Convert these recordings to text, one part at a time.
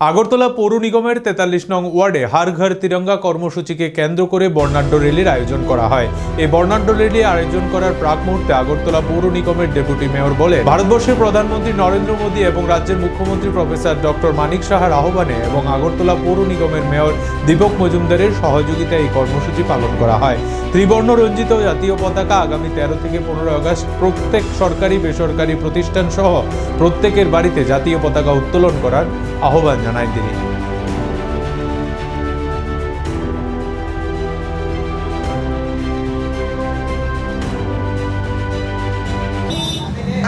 আগরতলা পৌর নিগমের ৪৩ নং ওয়ার্ডে হার ঘর তিরঙ্গা কর্মসূচিকে কেন্দ্র করে বর্ণাঢ্য র্যালির আয়োজন করা হয়। এই বর্ণাঢ্য র্যালি আয়োজন করার প্রাক মুহূর্তে আগরতলা পৌর নিগমের ডেপুটি মেয়র বলেন, ভারতবর্ষের প্রধানমন্ত্রী নরেন্দ্র মোদী এবং রাজ্যের মুখ্যমন্ত্রী প্রফেসর ডক্টর মানিক সাহার আহ্বানে এবং আগরতলা পৌর নিগমের মেয়র দীপক মজুমদারের সহযোগিতায় এই কর্মসূচি পালন করা হয়। ত্রিবর্ণ রঞ্জিত জাতীয় পতাকা আগামী ১৩ থেকে ১৫ আগস্ট প্রত্যেক সরকারি বেসরকারি প্রতিষ্ঠান সহ প্রত্যেকের বাড়িতে জাতীয় পতাকা উত্তোলন করার আহ্বান জানায় তিনি।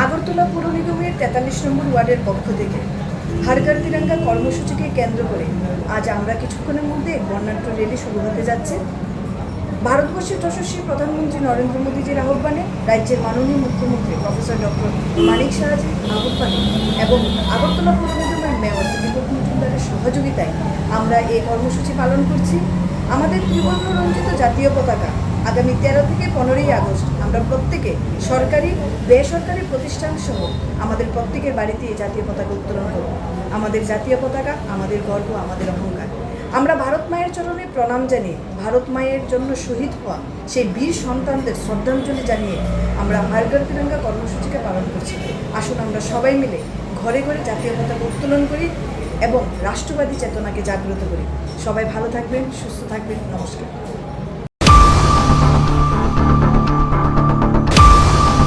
আগরতলা পৌর নিগমের ৪৩ নম্বর ওয়ার্ডের পক্ষ থেকে হর ঘর তিরঙ্গা কর্মসূচিকে কেন্দ্র করে আজ আমরা কিছুক্ষণের মধ্যে বর্ণাঢ্য র্যালি শুরু হতে যাচ্ছে। ভারতবর্ষের যশস্বী প্রধানমন্ত্রী নরেন্দ্র মোদীজির আহ্বানে, রাজ্যের মাননীয় মুখ্যমন্ত্রী প্রফেসর ডক্টর মানিক সাহাজির আহ্বানে এবং আগরতলা পৌর নিগমের মেয়র দীপক মজুমদারের সহযোগিতায় আমরা এই কর্মসূচি পালন করছি। আমাদের ত্রিবর্ণ রঞ্জিত জাতীয় পতাকা আগামী ১৩ থেকে ১৫ই আগস্ট আমরা প্রত্যেকে সরকারি বেসরকারি প্রতিষ্ঠান সহ আমাদের প্রত্যেকের বাড়িতে এই জাতীয় পতাকা উত্তোলন করব। আমাদের জাতীয় পতাকা আমাদের গর্ব, আমাদের অহংকার। আমরা ভারত মায়ের চরণে প্রণাম জানিয়ে ভারত মায়ের জন্য শহীদ হওয়া সেই বীর সন্তানদের শ্রদ্ধাঞ্জলি জানিয়ে আমরা হর ঘর তিরঙ্গা কর্মসূচিকে পালন করছি। আসুন আমরা সবাই মিলে ঘরে ঘরে জাতীয় পতাকা উত্তোলন করি এবং রাষ্ট্রবাদী চেতনাকে জাগ্রত করি। সবাই ভালো থাকবেন, সুস্থ থাকবেন। নমস্কার।